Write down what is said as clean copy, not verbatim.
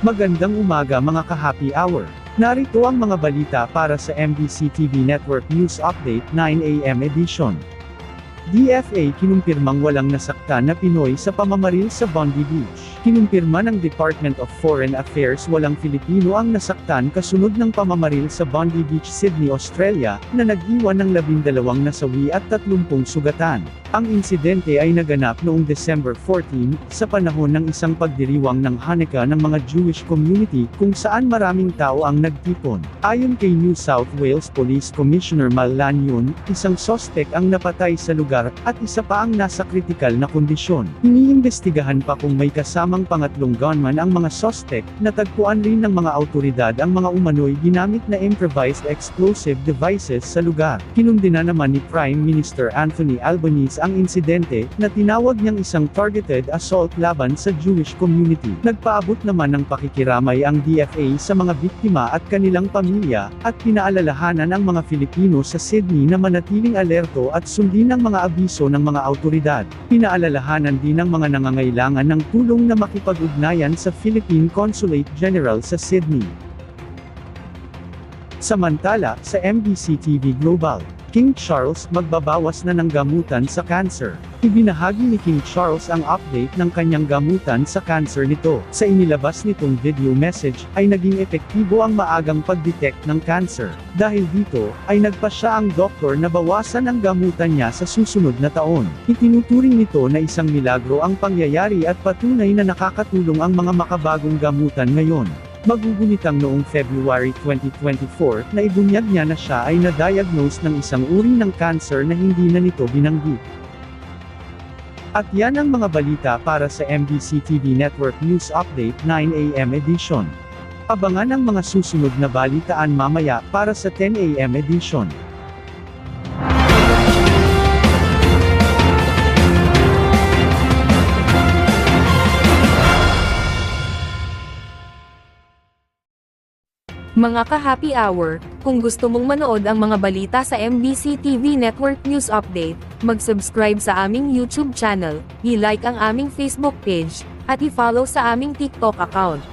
Magandang umaga mga ka-happy hour. Narito ang mga balita para sa MBC TV Network News Update 9 AM edition. DFA kinumpirmang walang nasaktan na Pinoy sa pamamaril sa Bondi Beach. Kinumpirma ng Department of Foreign Affairs walang Filipino ang nasaktan kasunod ng pamamaril sa Bondi Beach, Sydney, Australia, na nag-iwan ng 12 nasawi at 30 sugatan. Ang insidente ay naganap noong December 14, sa panahon ng isang pagdiriwang ng Hanukkah ng mga Jewish community, kung saan maraming tao ang nagtipon. Ayon kay New South Wales Police Commissioner Mal Lanyon, isang sospek ang napatay sa lugar, at isa pa ang nasa kritikal na kondisyon. Iniimbestigahan pa kung may kasamang pangatlong gunman ang mga sospek. Natagpuan rin ng mga awtoridad ang mga umano'y ginamit na improvised explosive devices sa lugar. Kinundina naman ni Prime Minister Anthony Albanese ang insidente, na tinawag niyang isang targeted assault laban sa Jewish community. Nagpaabot naman ng pakikiramay ang DFA sa mga biktima at kanilang pamilya, at pinaalalahanan ang mga Filipino sa Sydney na manatiling alerto at sundin ang mga abiso ng mga awtoridad. Pinaalalahanan din ang mga nangangailangan ng tulong na makipag-ugnayan sa Philippine Consulate General sa Sydney. Samantala, sa MBC TV Global, King Charles magbabawas na ng gamutan sa cancer. Ibinahagi ni King Charles ang update ng kanyang gamutan sa cancer nito. Sa inilabas nitong video message, ay naging epektibo ang maagang pag-detect ng cancer. Dahil dito, ay nagpasya ang doktor na bawasan ang gamutan niya sa susunod na taon. Itinuturing nito na isang milagro ang pangyayari at patunay na nakakatulong ang mga makabagong gamutan ngayon. Magugunitang noong February 2024, na ibunyag niya na siya ay na-diagnose ng isang uri ng cancer na hindi na nito binanggit. At yan ang mga balita para sa MBC TV Network News Update 9 AM edition. Abangan ang mga susunod na balitaan mamaya para sa 10 AM edition. Mga ka-happy hour, kung gusto mong manood ang mga balita sa MBC TV Network News Update, mag-subscribe sa aming YouTube channel, i-like ang aming Facebook page, at i-follow sa aming TikTok account.